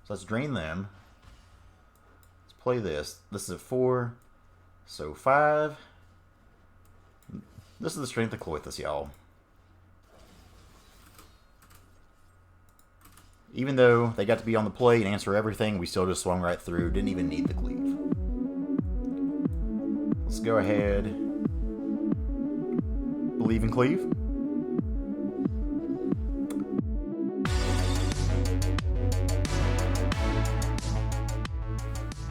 So let's drain them. Let's play this. This is at 4. So 5. This is the strength of Klothys, y'all. Even though they got to be on the plate and answer everything, we still just swung right through. Didn't even need the cleave. Let's go ahead. Believe in cleave.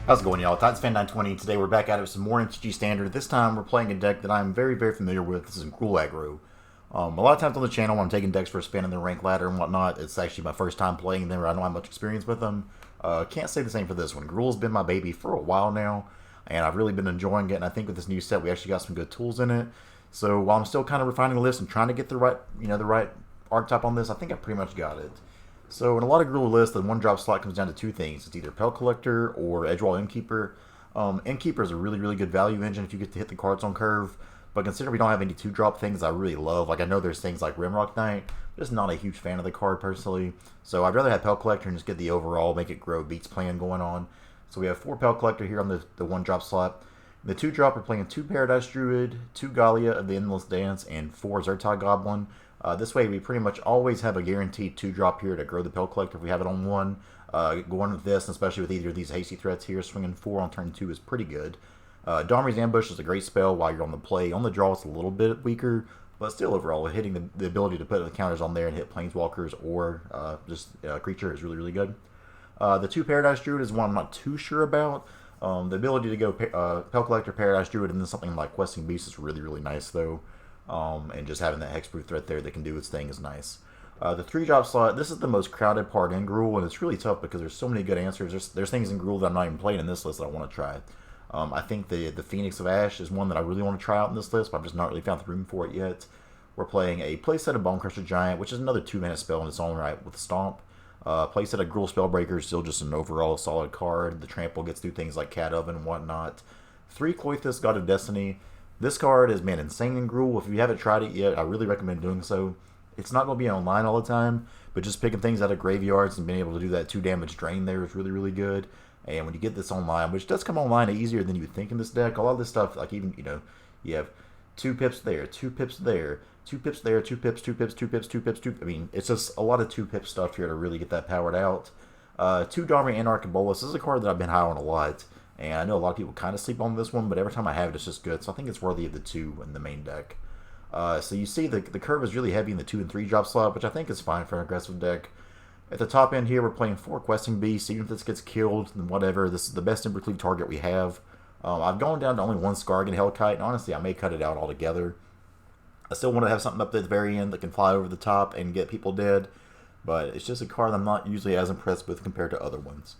How's it going, y'all? Titans Fan 920. Today we're back at it with some more MTG Standard. This time we're playing a deck that I'm very, very familiar with. This is Gruul Aggro. A lot of times on the channel when I'm taking decks for a spin in the rank ladder and whatnot, it's actually my first time playing them, or I don't have much experience with them. Can't say the same for this one. Gruul's been my baby for a while now, and I've really been enjoying it, and I think with this new set we actually got some good tools in it. So while I'm still kind of refining the list and trying to get the right, the right archetype on this, I think I pretty much got it. So in a lot of Gruul lists, the one-drop slot comes down to two things. It's either Pelt Collector or Edgewall Innkeeper. Innkeeper is a really, really good value engine if you get to hit the cards on curve. But considering we don't have any two-drop things I really love, like I know there's things like Rimrock Knight, I'm just not a huge fan of the card personally. So I'd rather have Pelt Collector and just get the overall, make it grow beats plan going on. So we have 4 Pelt Collector here on the one-drop slot. The 2-drop, we're playing 2 Paradise Druid, 2 Gallia of the Endless Dance, and 4 Zertai Goblin. This way we pretty much always have a guaranteed 2-drop here to grow the Pelt Collector if we have it on 1. Going with this, and especially with either of these hasty threats here, swinging 4 on turn 2 is pretty good. Domri's Ambush is a great spell while you're on the play. On the draw it's a little bit weaker, but still overall hitting the ability to put the counters on there and hit Planeswalkers or just creature is really, really good. The 2 Paradise Druid is one I'm not too sure about. The ability to go Pelt Collector, Paradise Druid, and then something like Questing Beast is really, really nice though. And just having that hexproof threat there that can do its thing is nice. The 3-drop slot, this is the most crowded part in Gruul, and it's really tough because there's so many good answers. There's things in Gruul that I'm not even playing in this list that I want to try. I think the Phoenix of Ash is one that I really want to try out in this list, but I've just not really found the room for it yet. We're playing a playset of Bonecrusher Giant, which is another 2-mana spell in its own right with Stomp. Playset of Gruul Spellbreaker is still just an overall solid card. The Trample gets through things like Cat Oven and whatnot. 3 Klothys, God of Destiny. This card has been insane in Gruul. If you haven't tried it yet, I really recommend doing so. It's not going to be online all the time, but just picking things out of graveyards and being able to do that 2 damage drain there is really, really good. And when you get this online, which does come online easier than you would think in this deck, a lot of this stuff, like even, you have 2 pips there, 2 pips there, 2 pips there, 2 pips, 2 pips, 2 pips, 2 pips, 2 I mean, it's just a lot of 2-pip stuff here to really get that powered out. 2 Domri Anarch and Bolas. This is a card that I've been high on a lot. And I know a lot of people kind of sleep on this one, but every time I have it, it's just good. So I think it's worthy of the 2 in the main deck. So you see the curve is really heavy in the 2 and 3-drop slot, which I think is fine for an aggressive deck. At the top end here, we're playing 4 Questing Beasts. Even if this gets killed, then whatever. This is the best Embercleave target we have. I've gone down to only 1 Skargan Hellkite, and honestly, I may cut it out altogether. I still want to have something up at the very end that can fly over the top and get people dead, but it's just a card I'm not usually as impressed with compared to other ones.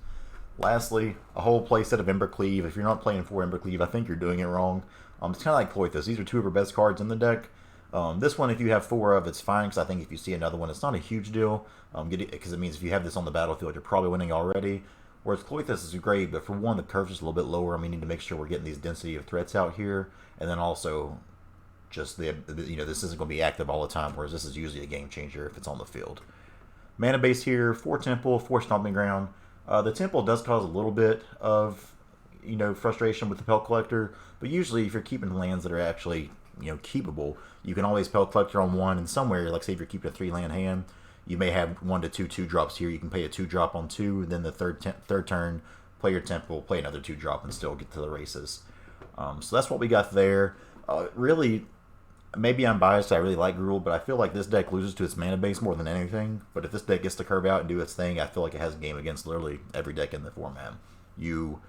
Lastly, a whole playset of Embercleave. If you're not playing 4 Embercleave, I think you're doing it wrong. It's kind of like Klothys. These are 2 of our best cards in the deck. This one, if you have 4 of, it's fine, because I think if you see another one, it's not a huge deal, because it means if you have this on the battlefield, you're probably winning already. Whereas Klothys is great, but for one, the curve's just a little bit lower, and we need to make sure we're getting these density of threats out here, and then also, just this isn't going to be active all the time, whereas this is usually a game changer if it's on the field. Mana base here, 4 Temple, 4 Stomping Ground. The Temple does cause a little bit of, frustration with the Pelt Collector, but usually if you're keeping lands that are actually keepable, you can always Pelt Collector on 1, and somewhere, like say if you're keeping a 3-land hand, you may have 1 to 2 2-drops here. You can pay a 2-drop on 2, then the third turn, play your Temple, play another 2-drop, and still get to the races. So that's what we got there. Really, maybe I'm biased, I really like Gruul, but I feel like this deck loses to its mana base more than anything. But if this deck gets to curve out and do its thing, I feel like it has a game against literally every deck in the format. You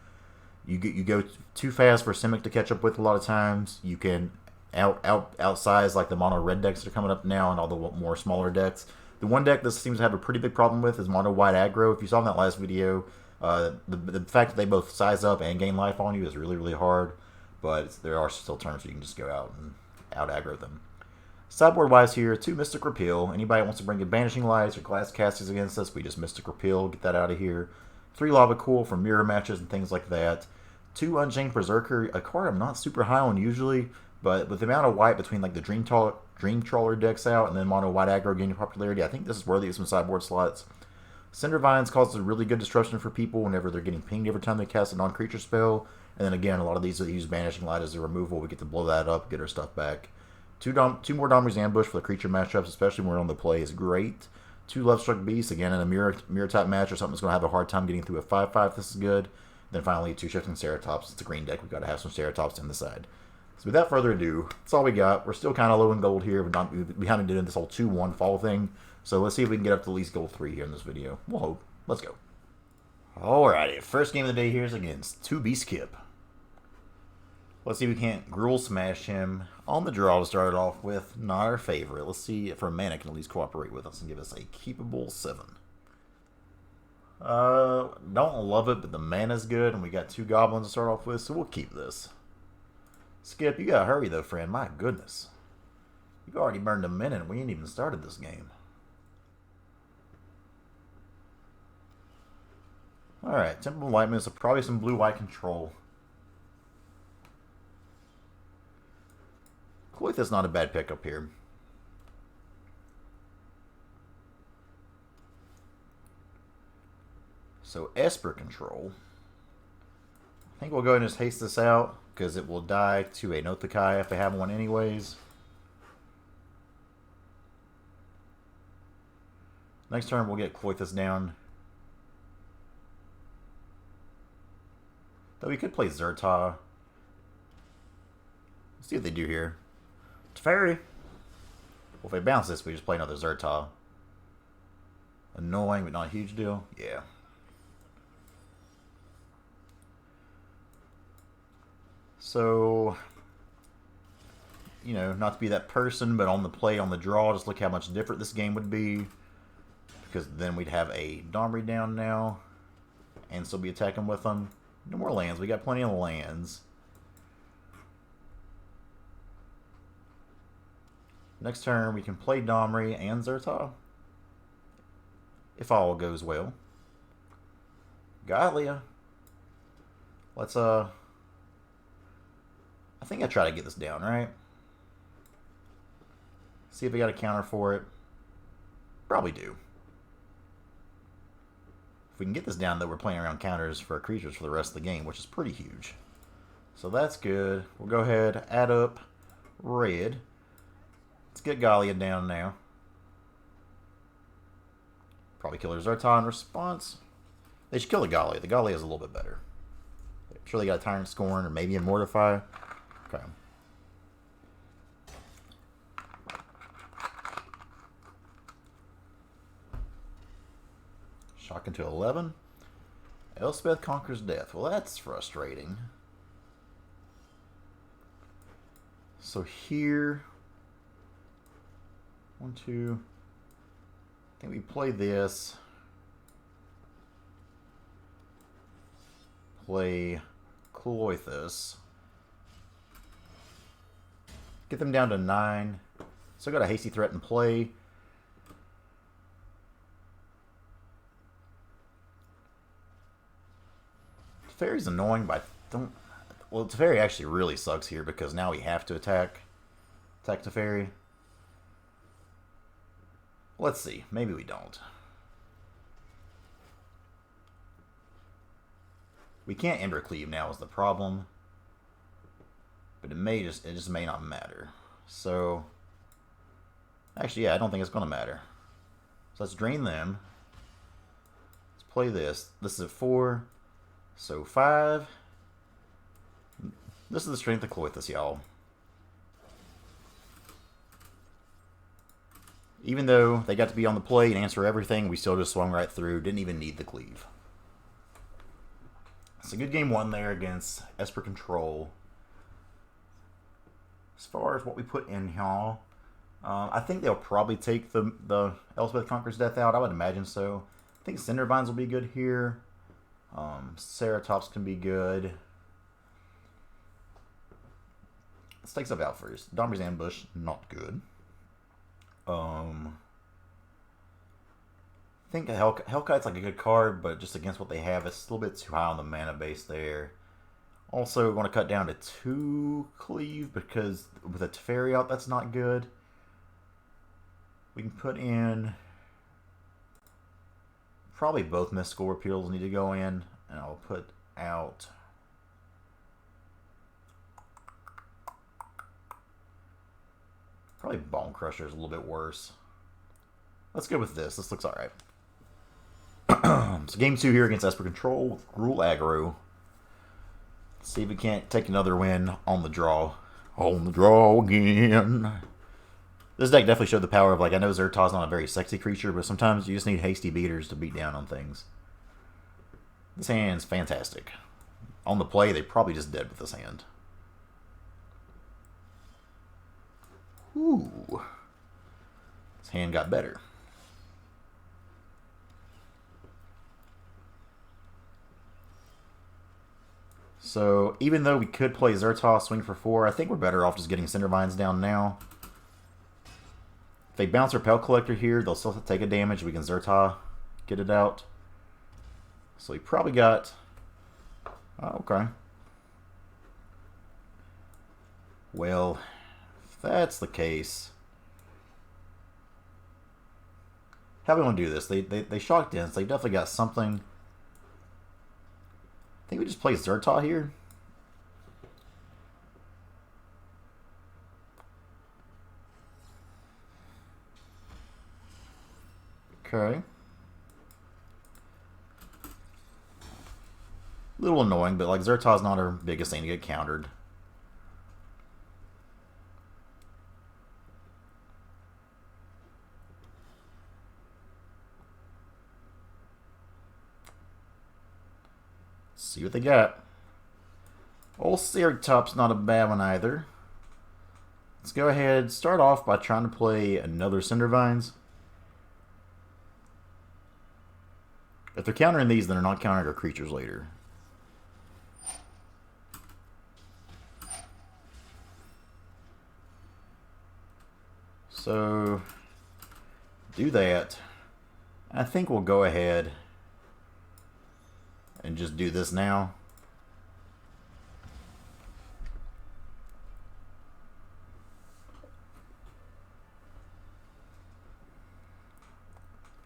go too fast for Simic to catch up with a lot of times. You can outsize like the Mono Red decks that are coming up now and all the more smaller decks. The one deck this seems to have a pretty big problem with is Mono Red Aggro. If you saw in that last video, the fact that they both size up and gain life on you is really, really hard. But there are still turns where you can just go out and out-aggro them. Sideboard-wise here, 2 Mystic Repeal. Anybody wants to bring in Banishing Lights or Glass Castings against us, we just Mystic Repeal, get that out of here. 3 Lava Cool for mirror matches and things like that. 2 Unchained Berserker, a card I'm not super high on usually, but with the amount of white between like the Dream Trawler decks out and then Mono Red Aggro gaining popularity, I think this is worthy of some sideboard slots. Cinder Vines causes a really good disruption for people whenever they're getting pinged every time they cast a non-creature spell. And then again, a lot of these that use Vanishing Light as a removal, we get to blow that up, get our stuff back. Two more Domri's Ambush for the creature matchups, especially when we're on the play, is great. 2 Lovestruck Beasts, again, in a mirror type match or something that's going to have a hard time getting through a 5/5. This is good. Then finally, 2 Shifting Ceratops. It's a green deck. We've got to have some Ceratops in the side. So without further ado, that's all we got. We're still kind of low in gold here. We haven't did this whole 2-1 fall thing. So let's see if we can get up to at least gold 3 here in this video. We'll hope. Let's go. Alrighty, first game of the day here is against 2 Beast Kip. Let's see if we can't Gruul smash him on the draw to start it off with. Not our favorite. Let's see if our mana can at least cooperate with us and give us a keepable 7. Don't love it, but the mana's good, and we got 2 goblins to start off with, so we'll keep this. Skip, you gotta hurry though, friend. My goodness. You've already burned a minute, and we ain't even started this game. Alright, Temple of Lightning, so probably some blue-white control. Klothys not a bad pickup here. So Esper Control. I think we'll go ahead and just haste this out, because it will die to a Nothkai if they have one anyways. Next turn we'll get Klothys down. Though we could play Zerta. Let's see what they do here. Teferi. Well, if they bounce this, we just play another Zerta. Annoying, but not a huge deal. Yeah. So, you know, not to be that person, but on the play, on the draw, just look how much different this game would be. Because then we'd have a Domri down now, and still be attacking with them. No more lands. We got plenty of lands. Next turn, we can play Domri and Zerta. If all goes well. Gallia. Let's, I think I try to get this down, right? See if we got a counter for it. Probably do. If we can get this down, though, we're playing around counters for our creatures for the rest of the game, which is pretty huge. So that's good. We'll go ahead, add up red. Let's get Gallia down now. Probably kill her Zerta in response. They should kill the Gallia. The Gallia is a little bit better. I'm sure they got a Tyrant Scorn or maybe a Mortify. Okay. Shock into 11. Elspeth conquers death. Well, that's frustrating. So here, 1, 2. I think we play this. Play Klothys. Get them down to 9. Still got a hasty threat in play. Teferi's annoying, but I don't... Well, Teferi actually really sucks here because now we have to attack Teferi. Let's see. Maybe we don't. We can't Embercleave now is the problem. But it just may not matter. So actually, yeah, I don't think it's gonna matter. So let's drain them. Let's play this. This is at 4. So 5. This is the strength of Klothys, y'all. Even though they got to be on the play and answer everything, we still just swung right through. Didn't even need the cleave. It's a good game 1 there against Esper Control. As far as what we put in here, I think they'll probably take the Elspeth Conquers Death out. I would imagine so. I think Cinder Vines will be good here. Ceratops can be good. Let's take stuff out first. Domri's Ambush, not good. I think Hellkite's like a good card, but just against what they have, it's a little bit too high on the mana base there. Also, we want to cut down to 2 cleave because with a Teferi out, that's not good. We can put in Probably both mystical repeals need to go in, and I'll put out... Probably Bone Crusher is a little bit worse. Let's go with this. This looks alright. So game 2 here against Esper Control with Gruul Aggro. Let's see if we can't take another win on the draw. On the draw again. This deck definitely showed the power of, like, I know Zertaw's not a very sexy creature, but sometimes you just need hasty beaters to beat down on things. This hand's fantastic. On the play, they probably just dead with this hand. Ooh. This hand got better. So, even though we could play Zertaw, swing for 4, I think we're better off just getting Cindervines down now. If they bounce our Pelt Collector here, they'll still take a damage. We can Zertaw get it out. So we probably got... Oh, okay. Well, if that's the case... How do we want to do this? They shocked in, so they definitely got something... I think we just play Zertaw here. Okay. A little annoying, but like Zertaw's not our biggest thing to get countered. See what they got. Old Ceratop's not a bad one either. Let's go ahead, start off by trying to play another Cindervines. If they're countering these, then they're not countering our creatures later. So, do that. I think we'll go ahead and just do this now.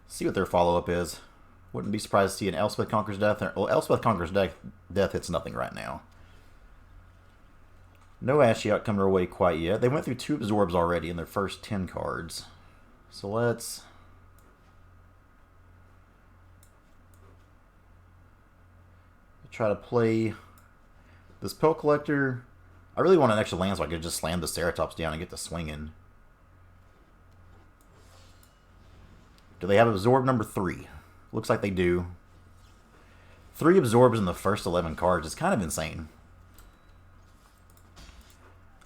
See what their follow-up is. Wouldn't be surprised to see an Elspeth Conquers Death. Well, Elspeth Conquers Death hits nothing right now. No Ashiok coming our way quite yet. They went through 2 Absorbs already in their first 10 cards. So let's... try to play this Pelt Collector. I really want an extra land so I could just slam the Ceratops down and get the swinging. Do they have Absorb number 3? Looks like they do. 3 Absorbs in the first 11 cards is kind of insane.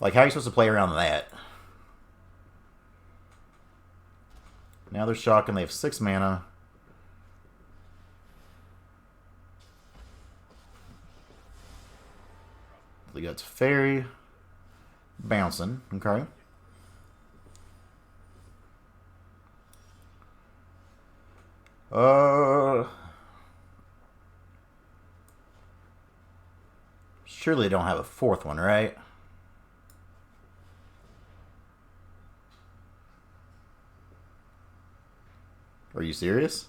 Like, how are you supposed to play around that? Now they're shocking. They have 6 mana. They got Fairy. Bouncing. Okay. Surely they don't have a 4th one, right? Are you serious?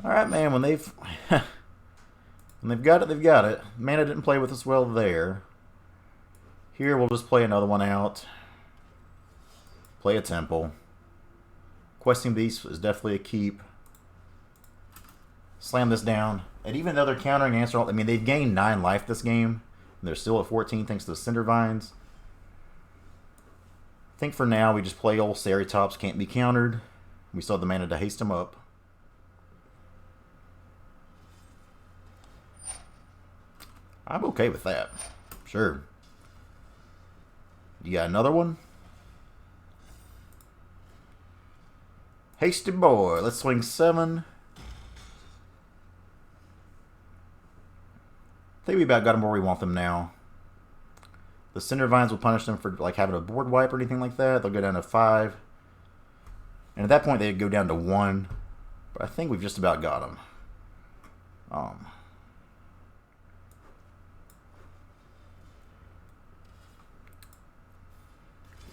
Alright, man, when they've got it, they've got it. Mana didn't play with us well there. Here, we'll just play another one out. Play a Temple. Questing Beast is definitely a keep. Slam this down. And even though they're countering Answer, I mean, they've gained 9 life this game. And they're still at 14 thanks to the Cindervines. I think for now, we just play old Ceratops. Can't be countered. We still have the mana to haste them up. I'm okay with that. Sure. You got another one? Hasty boy. Let's swing 7. I think we about got them where we want them now. The Cindervines will punish them for like having a board wipe or anything like that. They'll go down to 5. And at that point, they'd go down to 1. But I think we've just about got them.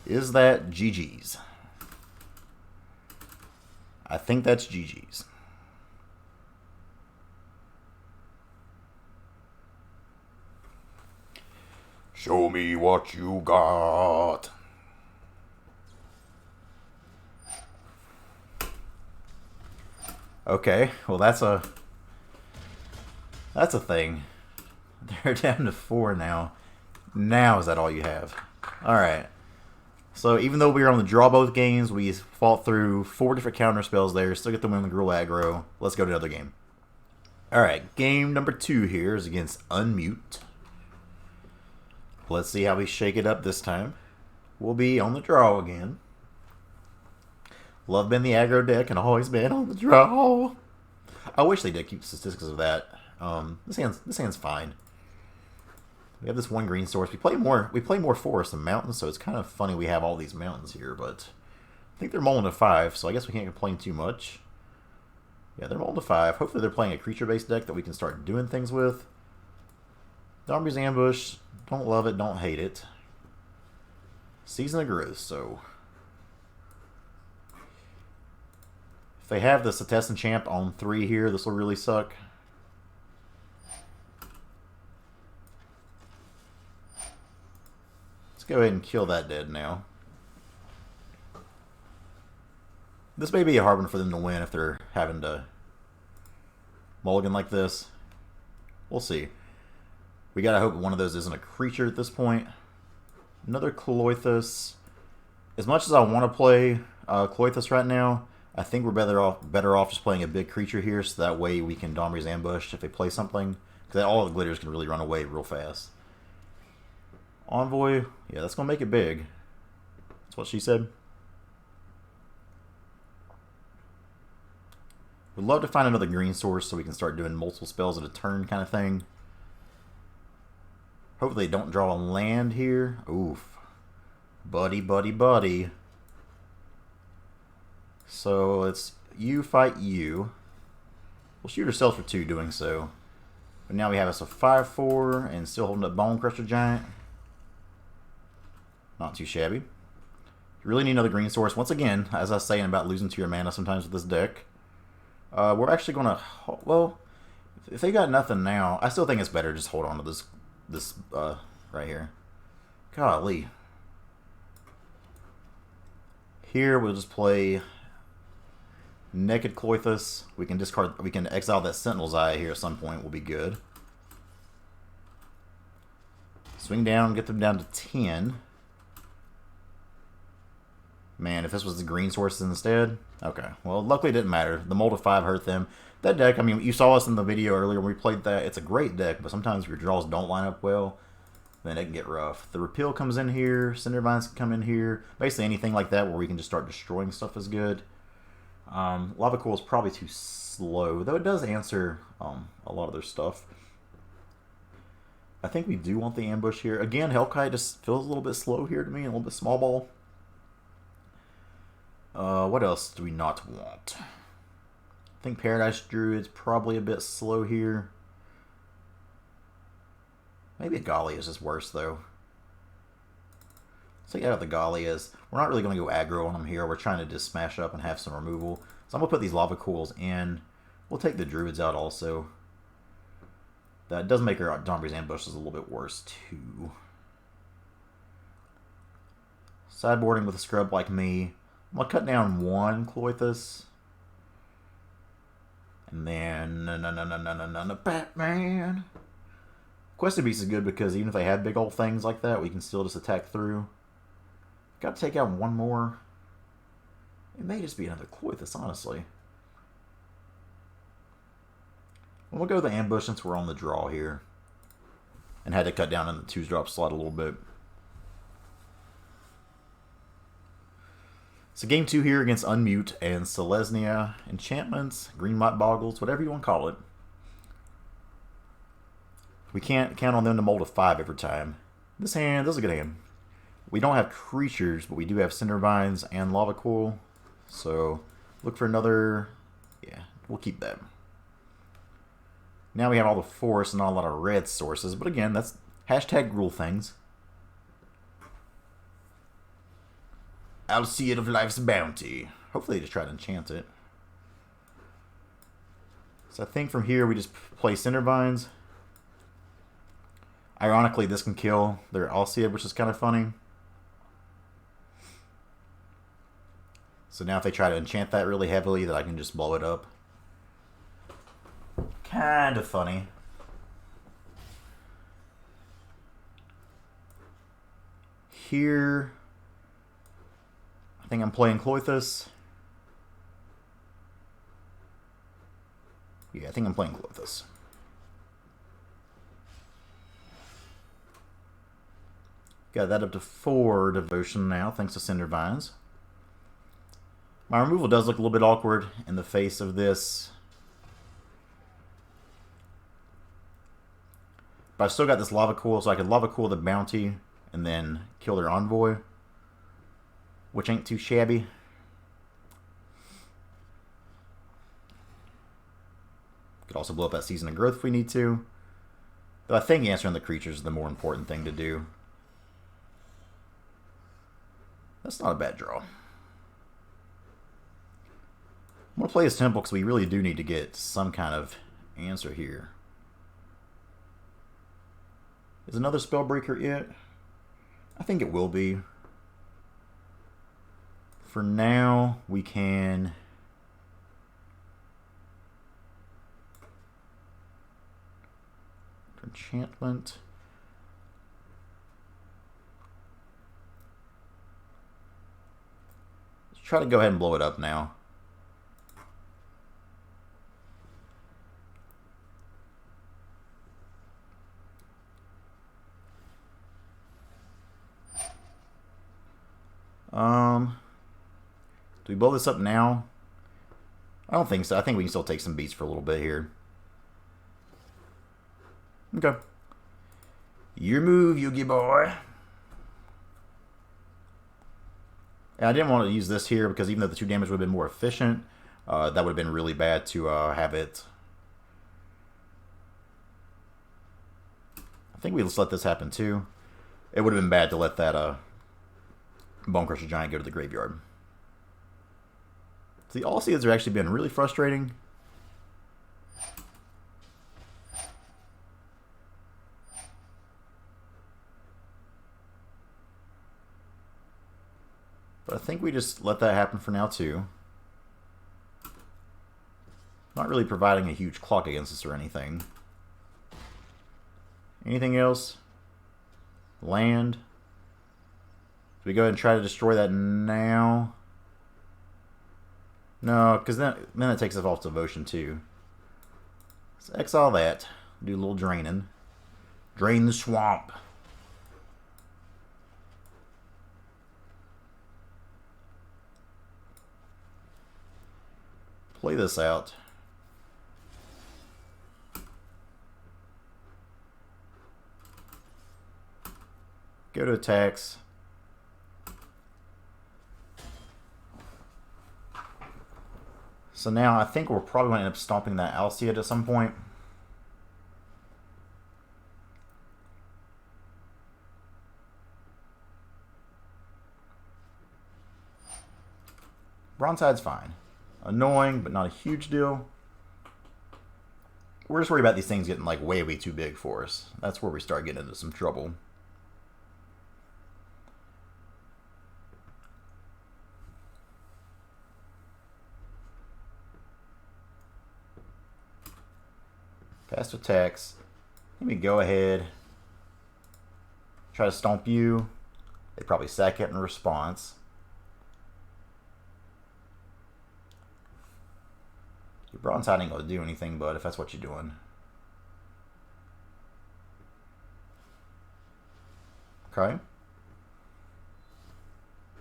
Is that GG's? I think that's GG's. Show me what you got. Okay, well that's a thing. They're down to 4 now. Now is that all you have? Alright. So even though we were on the draw both games, we fought through 4 different counter spells there. Still get the win on the Gruul Aggro. Let's go to another game. Alright, game number 2 here is against Unmute. Let's see how we shake it up this time. We'll be on the draw again. Love being the aggro deck and always been on the draw. I wish they did keep statistics of that. This hand's fine. We have this one green source. We play more forests than mountains, so it's kind of funny we have all these mountains here, but I think they're mulling to 5, so I guess we can't complain too much. Yeah, they're mulling to 5. Hopefully they're playing a creature-based deck that we can start doing things with. Dombri's Ambush. Don't love it, don't hate it. Season of Growth, so if they have the Setessan Enchant on 3 here, this will really suck. Let's go ahead and kill that dead now. This may be a harbinger for them to win if they're having to mulligan like this. We'll see. We gotta hope one of those isn't a creature at this point. Another Klothys. As much as I want to play Klothys right now, I think we're better off just playing a big creature here, so that way we can Dombri's Ambush if they play something. Because all the glitters can really run away real fast. Envoy, yeah, that's gonna make it big. That's what she said. Would love to find another green source so we can start doing multiple spells at a turn kind of thing. Hopefully they don't draw a land here. Oof. Buddy, buddy, buddy. So it's you fight you. We'll shoot ourselves for 2 doing so. But now we have us a 5/4 and still holding up Bone Crusher Giant. Not too shabby. You really need another green source. Once again, as I was saying about losing to your mana sometimes with this deck, we're actually going to... Well, if they got nothing now, I still think it's better to just hold on to this right here. Golly. Here we'll just play Naked Klothys. We can discard. We can exile that Sentinel's Eye here at some point. Will be good. Swing down, get them down to 10. Man, if this was the green sources instead. Okay. Well, luckily it didn't matter. The mold of 5 hurt them. That deck, I mean, you saw us in the video earlier when we played that. It's a great deck, but sometimes if your draws don't line up well, then it can get rough. The Repeal comes in here. Cinder Vines can come in here. Basically anything like that where we can just start destroying stuff is good. Lava Coil is probably too slow, though it does answer a lot of their stuff. I think we do want the ambush here. Again, Hellkite just feels a little bit slow here to me, a little bit small ball. What else do we not want? I think Paradise Druid's probably a bit slow here. Maybe a Gallia is just worse, though. So yeah, the Gallias. We're not really going to go aggro on them here. We're trying to just smash up and have some removal. So I'm going to put these Lava Coils in. We'll take the Druids out also. That does make our Dombri's Ambushes a little bit worse, too. Sideboarding with a scrub like me. I'm going to cut down 1 Klothys. And then, no, Batman. Quested Beast is good because even if they have big old things like that, we can still just attack through. Got to take out 1 more. It may just be another Klothys, honestly. We'll go with the ambush since we're on the draw here. And had to cut down in the 2-drop slot a little bit. So game 2 here against Unmute and Selesnya, Enchantments, Green Mott Boggles, whatever you want to call it. We can't count on them to mold a 5 every time. This is a good hand. We don't have creatures, but we do have Cinder Vines and Lava Coil. So look for another... Yeah, we'll keep that. Now we have all the forests and not a lot of red sources. But again, that's hashtag Gruul things. I'll see it of life's bounty. Hopefully they just try to enchant it. So I think from here we just play Cindervines. Ironically, this can kill their Alseid, which is kind of funny. So now if they try to enchant that really heavily, that I can just blow it up. Kind of funny. Here, I think I'm playing Klothys. Yeah, I think I'm playing Klothys. Got that up to 4 devotion now, thanks to Cindervines. My removal does look a little bit awkward in the face of this. But I've still got this Lava Coil, so I could Lava Coil the bounty and then kill their envoy, which ain't too shabby. Could also blow up that Season of Growth if we need to. But I think answering the creatures is the more important thing to do. That's not a bad draw. I'm going to play his Temple because we really do need to get some kind of answer here. Is another Spellbreaker it? I think it will be. For now, we can... Enchantment. Let's try to go ahead and blow it up now. Do we blow this up now? I don't think so. I think we can still take some beats for a little bit here. Okay. Your move, Yugi boy. And I didn't want to use this here because even though the 2 damage would have been more efficient, that would have been really bad to have it. I think we just let this happen too. It would have been bad to let that Bonecrusher Giant go to the graveyard. So the All-Seeds have actually been really frustrating. But I think we just let that happen for now too. Not really providing a huge clock against us or anything. Anything else? Land. Do we go ahead and try to destroy that now? No, because then it takes us off devotion too. Let's exile that. Do a little draining. Drain the swamp. Play this out. Go to attacks. So now I think we're probably going to end up stomping that Alseid at some point. Bronzeside's fine. Annoying, but not a huge deal. We're just worried about these things getting like way too big for us. That's where we start getting into some trouble. Fast attacks. Let me go ahead. Try to stomp you. They probably sack it in response. Your Bronzeside ain't gonna do anything, but if that's what you're doing. Okay.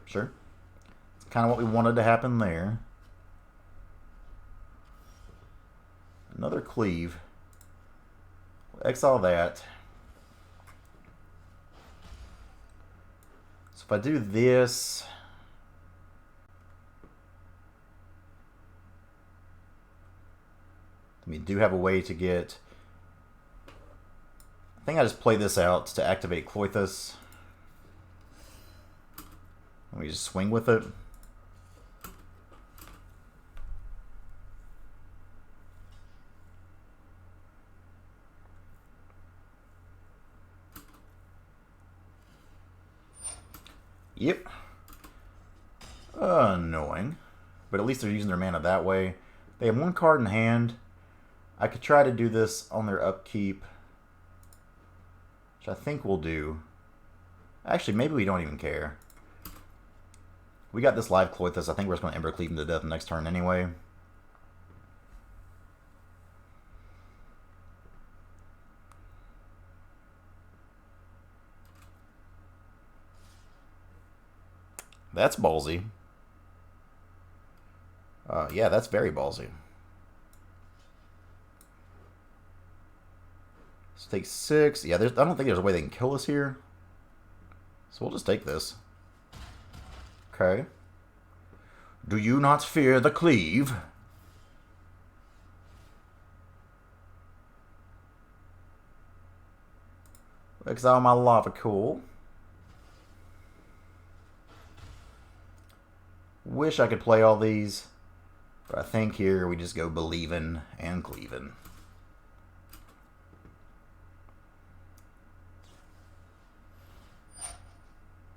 Sure. It's kind of what we wanted to happen there. Another cleave. We'll exile that. So if I do this... We do have a way to get... I think I just play this out to activate Klothys. We just swing with it. Yep. Annoying. But at least they're using their mana that way. They have one card in hand. I could try to do this on their upkeep, which I think we'll do. Actually, maybe we don't even care. We got this live Klothys. I think we're just going to Embercleave him to death next turn anyway. That's ballsy. Yeah, that's very ballsy. Let's take 6. Yeah, I don't think there's a way they can kill us here. So we'll just take this. Okay. Do you not fear the cleave? Exile my lava cool. Wish I could play all these, but I think here we just go believing and cleaving.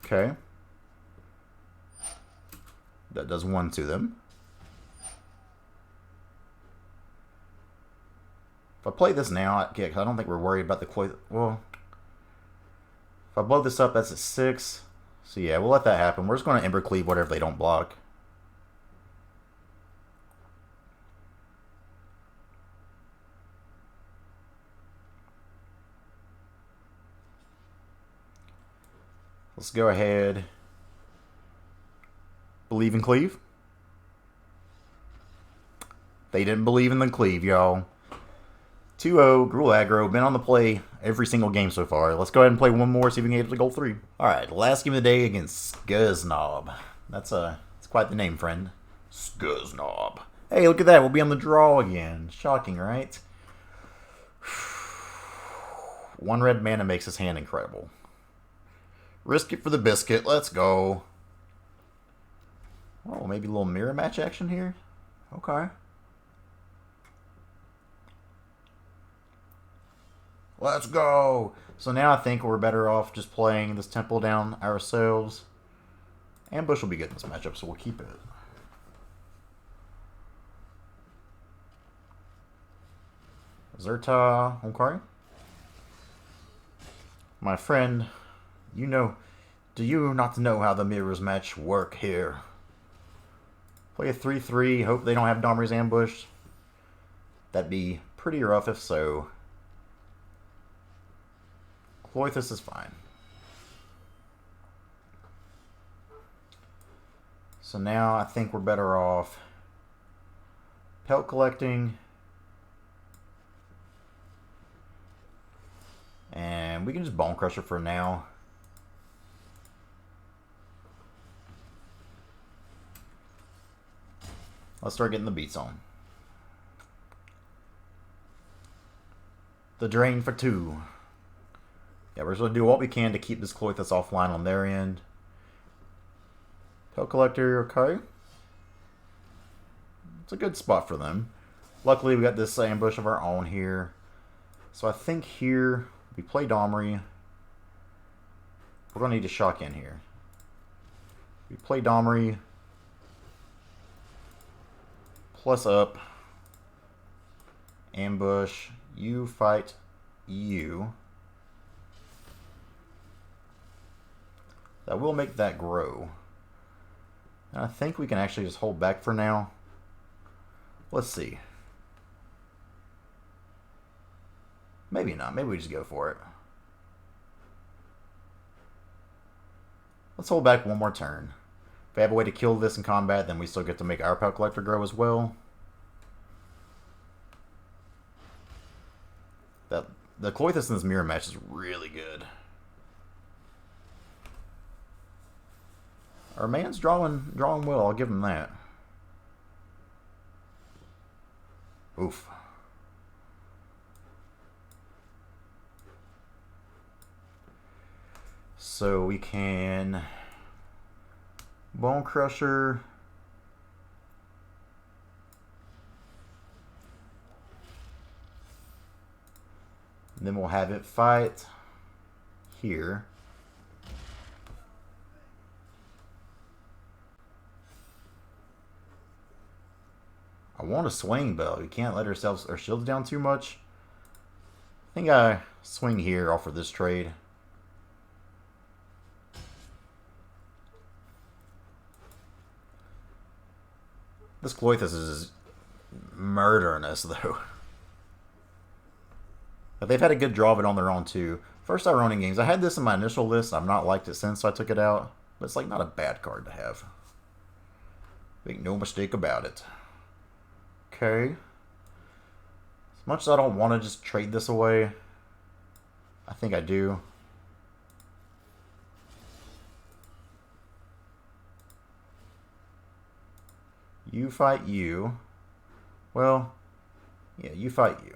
Okay. That does 1 to them. If I play this now, yeah, cause I don't think we're worried about the... Well, if I blow this up, that's a 6. So yeah, we'll let that happen. We're just going to Embercleave whatever they don't block. Let's go ahead. Believe in cleave. They didn't believe in the cleave, y'all. 2-0, Gruul Aggro. Been on the play every single game so far. Let's go ahead and play one more, see if we can get to goal 3. Alright, last game of the day against Skuzznob. That's quite the name, friend. Skuzznob. Hey, look at that. We'll be on the draw again. Shocking, right? 1 red mana makes his hand incredible. Risk it for the biscuit. Let's go. Oh, maybe a little mirror match action here? Okay. Let's go. So now I think we're better off just playing this temple down ourselves. Ambush will be good in this matchup, so we'll keep it. Zerta, okay. My friend, you know, do you not know how the mirrors match work here? Play a 3-3, hope they don't have Domri's ambush. That'd be pretty rough if so. Klothys is fine. So now I think we're better off Pelt collecting. And we can just Bone Crusher for now. Let's start getting the beats on. The drain for 2. Yeah, we're just going to do what we can to keep this Klothys offline on their end. Pelt Collector, okay. It's a good spot for them. Luckily, we got this ambush of our own here. So I think here, we play Domri. We're going to need to shock in here. We play Domri. Plus up. Ambush. You fight you. That will make that grow. And I think we can actually just hold back for now. Let's see. Maybe not. Maybe we just go for it. Let's hold back one more turn. If we have a way to kill this in combat, then we still get to make our Pelt Collector grow as well. The Klothys in this mirror match is really good. Our man's drawing well, I'll give him that. Oof. So we can Bone Crusher. And then we'll have it fight here. I want a swing bell. We can't let ourselves our shields down too much. I think I swing here off for this trade. This Klothys is murdering us though. But they've had a good draw of it on their own too. First Ironing games. I had this in my initial list. I've not liked it since, so I took it out. But it's like not a bad card to have. Make no mistake about it. Okay. As much as I don't want to just trade this away, I think I do. You fight you. Well, yeah, you fight you.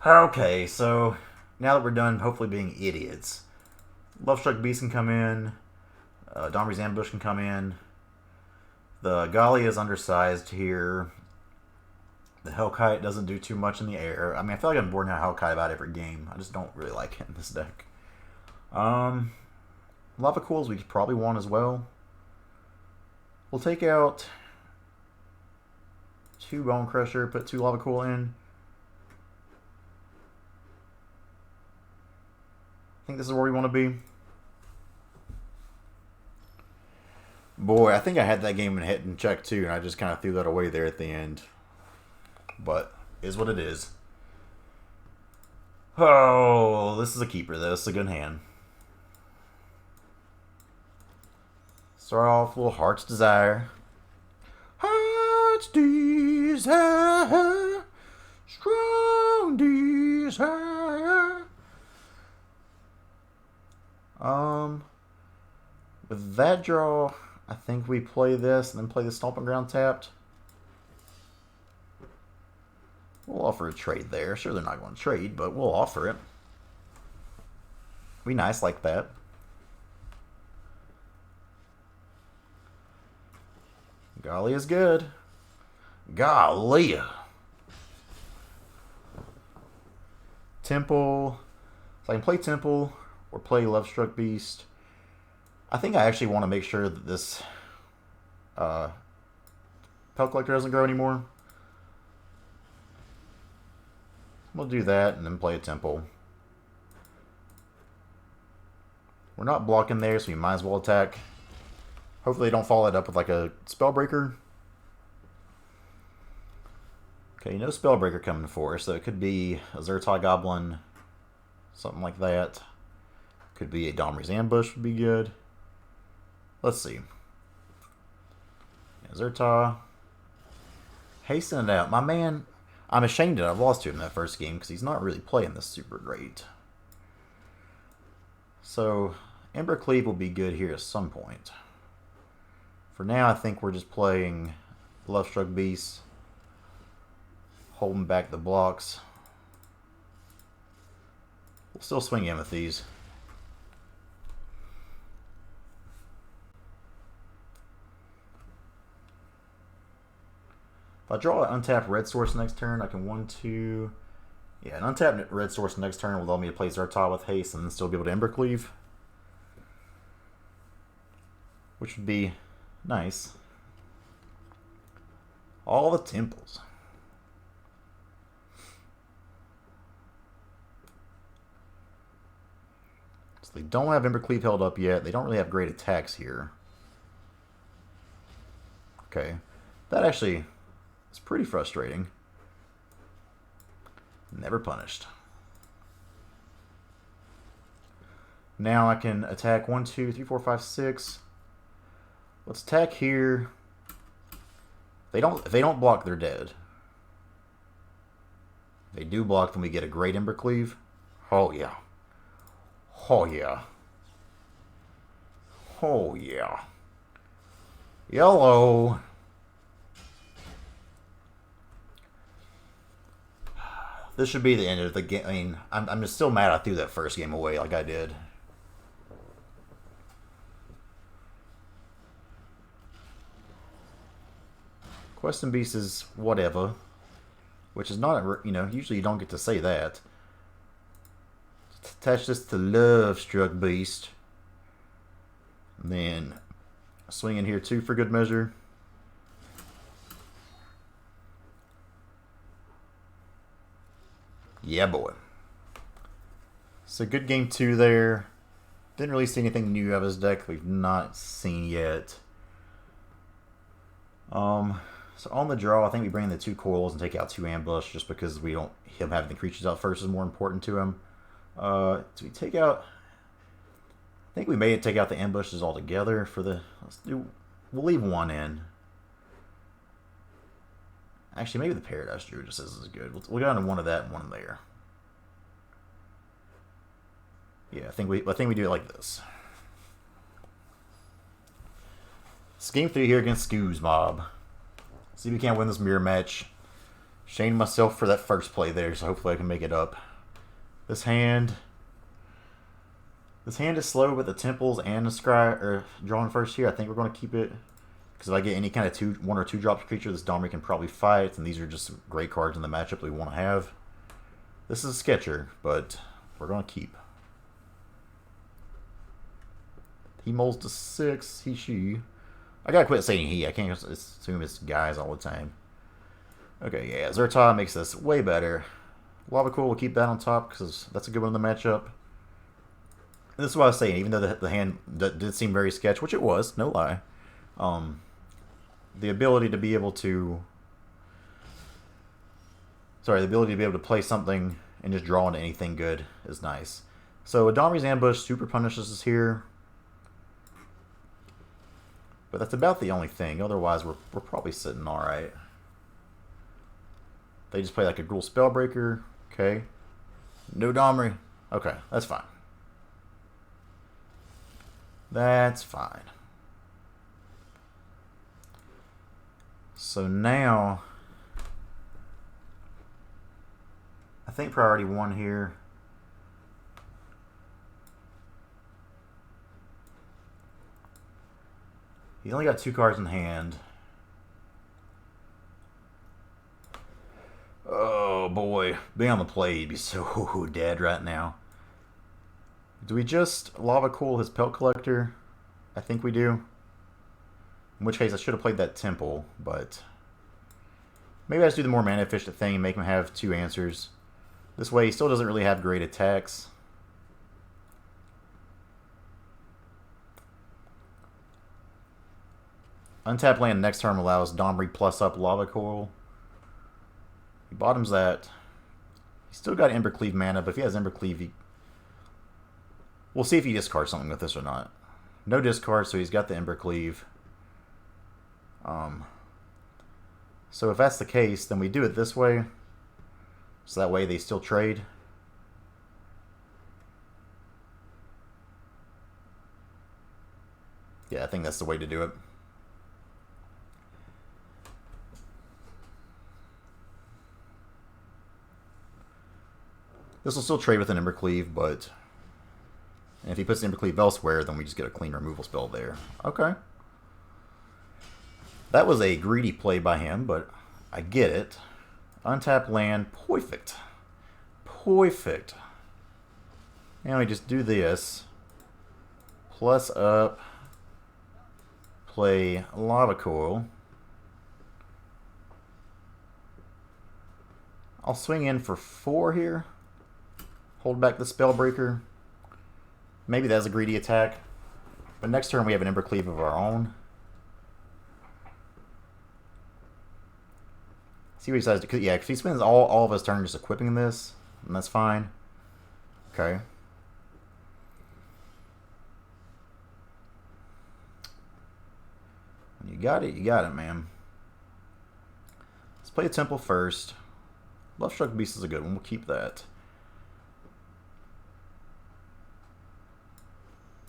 Okay, so now that we're done hopefully being idiots, Lovestruck Beast can come in, Domri's Ambush can come in, the Gallia is undersized here, the Hellkite doesn't do too much in the air. I mean, I feel like I'm boarding out Hellkite about every game. I just don't really like it in this deck. Lava Cools we probably want as well. We'll take out 2 Bone Crusher, put 2 Lava Cool in. I think this is where we want to be. Boy, I think I had that game in hit and check too, and I just kind of threw that away there at the end. But is what it is. Oh, this is a keeper though. This is a good hand. Start off a little Heart's Desire. Heart's Desire, strong desire. With that draw, I think we play this and then play the Stomping Ground tapped. We'll offer a trade there. Sure, they're not going to trade, but we'll offer it. Be nice like that. Gallia is good. Gallia. Temple. So I can play Temple or play Lovestruck Beast. I think I actually want to make sure that this Pelt Collector doesn't grow anymore. We'll do that and then play a Temple. We're not blocking there, so we might as well attack. Hopefully they don't follow it up with like a Spellbreaker. Okay, no Spellbreaker coming for us, so it could be a Zertai Goblin, something like that. Could be a Domri's Ambush would be good. Let's see. Yeah, Zertai. Hasten it out. My man, I'm ashamed that I've lost to him in that first game because he's not really playing this super great. So, Embercleave will be good here at some point. For now, I think we're just playing Lovestruck Beast, holding back the blocks. We'll still swing in with these. If I draw an untapped red source next turn, I can 1-2. Yeah, an untapped red source next turn will allow me to play Zertai with haste and then still be able to Embercleave, which would be nice. All the temples. So they don't have Embercleave held up yet. They don't really have great attacks here. Okay. That actually is pretty frustrating. Never punished. Now I can attack 1, 2, 3, 4, 5, 6. Let's attack here. If they don't block, they're dead. If they do block, then we get a great Embercleave. Oh yeah. Oh yeah. Oh yeah. Yellow. This should be the end of the game. I mean, I'm just still mad I threw that first game away like I did. Quest and Beast is whatever. Which is not, you know, usually you don't get to say that. Attach this to Love Struck Beast. And then swing in here too for good measure. Yeah, boy. So good game 2 there. Didn't really see anything new out of his deck we've not seen yet. So on the draw, I think we bring in the 2 coils and take out 2 ambush just because we don't him having the creatures out first is more important to him. Do we take out? I think we may take out the ambushes altogether for the. We'll leave 1 in. Actually, maybe the Paradise Druid just is good. We'll go down to 1 of that and 1 there. Yeah, I think we do it like this. It's game 3 here against Scooz Mob. See if we can't win this mirror match. Shame myself for that first play there, so hopefully I can make it up. This hand is slow with the temples and the scry are drawn first here. I think we're going to keep it because if I get any kind of 1 or 2 drop creature, this Domri can probably fight, and these are just great cards in the matchup that we want to have. This is a sketcher, but we're going to keep. He molds to 6. She. I gotta quit saying he. I can't assume it's guys all the time. Okay, yeah, Zerta makes this way better. Lava Cool, we'll keep that on top because that's a good one in the matchup. And this is what I was saying, even though the hand did seem very sketch, which it was, no lie. The ability to be able to... Sorry, the ability to be able to play something and just draw into anything good is nice. So Adamri's Ambush super punishes us here. But that's about the only thing. Otherwise, we're probably sitting alright. They just play like a Gruul Spellbreaker. Okay. No Domri. Okay, that's fine. That's fine. So now, I think priority 1 here. He's only got 2 cards in hand. Oh boy, being on the play, he'd be so dead right now. Do we just Lava Cool his Pelt Collector? I think we do. In which case I should have played that Temple, but maybe I just do the more mana efficient thing and make him have 2 answers. This way he still doesn't really have great attacks. Untap land next turn allows Domri plus up Lava Coil. He bottoms that. He's still got Embercleave mana, but if he has Embercleave, we'll see if he discards something with this or not. No discard, so he's got the Embercleave. So if that's the case, then we do it this way. So that way they still trade. Yeah, I think that's the way to do it. This will still trade with an Embercleave, but if he puts the Embercleave elsewhere, then we just get a clean removal spell there. Okay. That was a greedy play by him, but I get it. Untap land, perfect. Perfect. Now we just do this. Plus up. Play Lava Coil. I'll swing in for 4 here. Hold back the Spellbreaker. Maybe that's a greedy attack. But next turn we have an Embercleave of our own. See what he decides to... Yeah, if he spends all of his turn just equipping this, then that's fine. Okay. When you got it, man. Let's play a Temple first. Love Struck Beast is a good one. We'll keep that.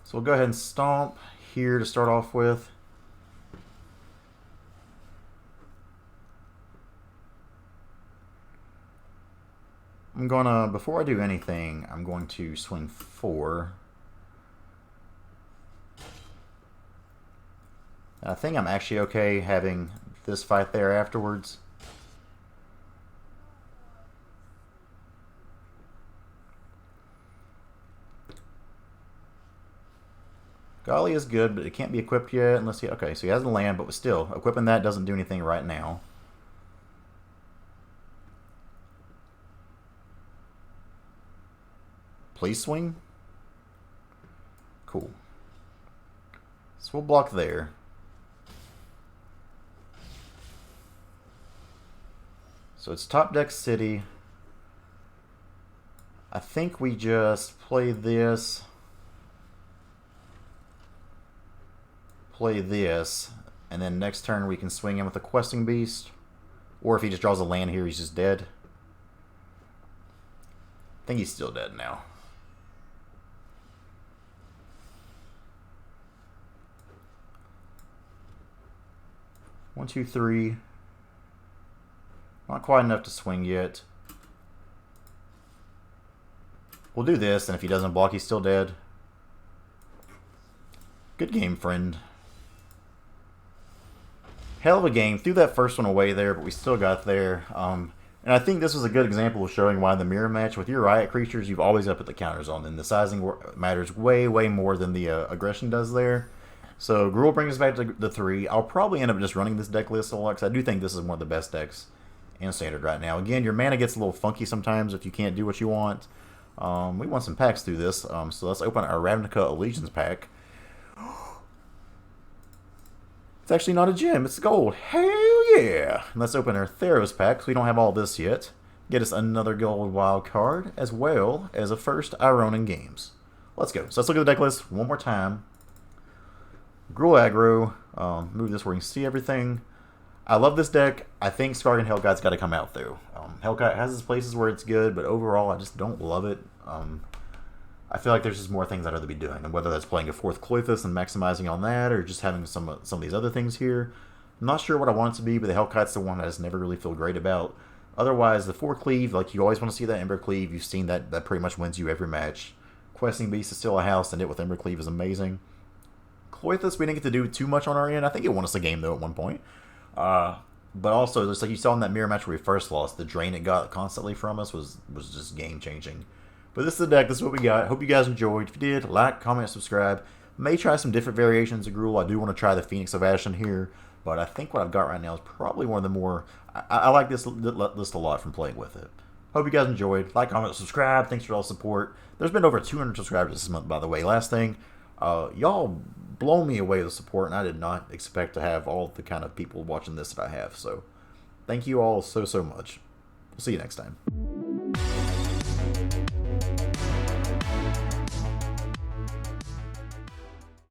So we'll go ahead and stomp here to start off with. I'm gonna, before I do anything, I'm going to swing 4. I think I'm actually okay having this fight there afterwards. Gallia is good, but it can't be equipped yet unless he... Okay, so he has a land, but still, equipping that doesn't do anything right now. Please swing. Cool. So we'll block there. So it's top deck city. I think we just play this. Play this. And then next turn we can swing in with a questing beast. Or if he just draws a land here, he's just dead. I think he's still dead now. One, two, three. Not quite enough to swing yet. We'll do this, and if he doesn't block, he's still dead. Good game, friend. Hell of a game. Threw that first one away there, but we still got there. And I think this was a good example of showing why the mirror match with your riot creatures, you've always got to put the counters on. And the sizing matters way, way more than the aggression does there. So Gruul brings us back to the 3. I'll probably end up just running this deck list a lot, because I do think this is one of the best decks in Standard right now. Again, your mana gets a little funky sometimes if you can't do what you want. We want some packs through this, so let's open our Ravnica Allegiance pack. It's actually not a gem, it's gold. Hell yeah! And let's open our Theros pack, because we don't have all this yet. Get us another gold wild card, as well as a first Ironin Games. Let's go. So let's look at the deck list one more time. Gruul Aggro. Move this where you can see everything. I love this deck. I think Scarred Hellkite's got to come out, though. Hellkite has its places where it's good, but overall, I just don't love it. I feel like there's just more things I'd rather be doing, and whether that's playing a 4th Klothys and maximizing on that, or just having some of these other things here. I'm not sure what I want it to be, but the Hellkite's the one I just never really feel great about. Otherwise, the 4 Cleave, like you always want to see that Ember Cleave. You've seen that pretty much wins you every match. Questing Beast is still a house, and it with Ember Cleave is amazing. Klothys, we didn't get to do too much on our end. I think it won us a game, though, at one point. But also, just like you saw in that mirror match where we first lost, the drain it got constantly from us was just game-changing. But this is the deck. This is what we got. Hope you guys enjoyed. If you did, like, comment, subscribe. May try some different variations of Gruul. I do want to try the Phoenix of Ashen here, but I think what I've got right now is probably one of the more... I like this list a lot from playing with it. Hope you guys enjoyed. Like, comment, subscribe. Thanks for all the support. There's been over 200 subscribers this month, by the way. Last thing, y'all blow me away with support, and I did not expect to have all the kind of people watching this that I have. So, thank you all so much. We'll see you next time.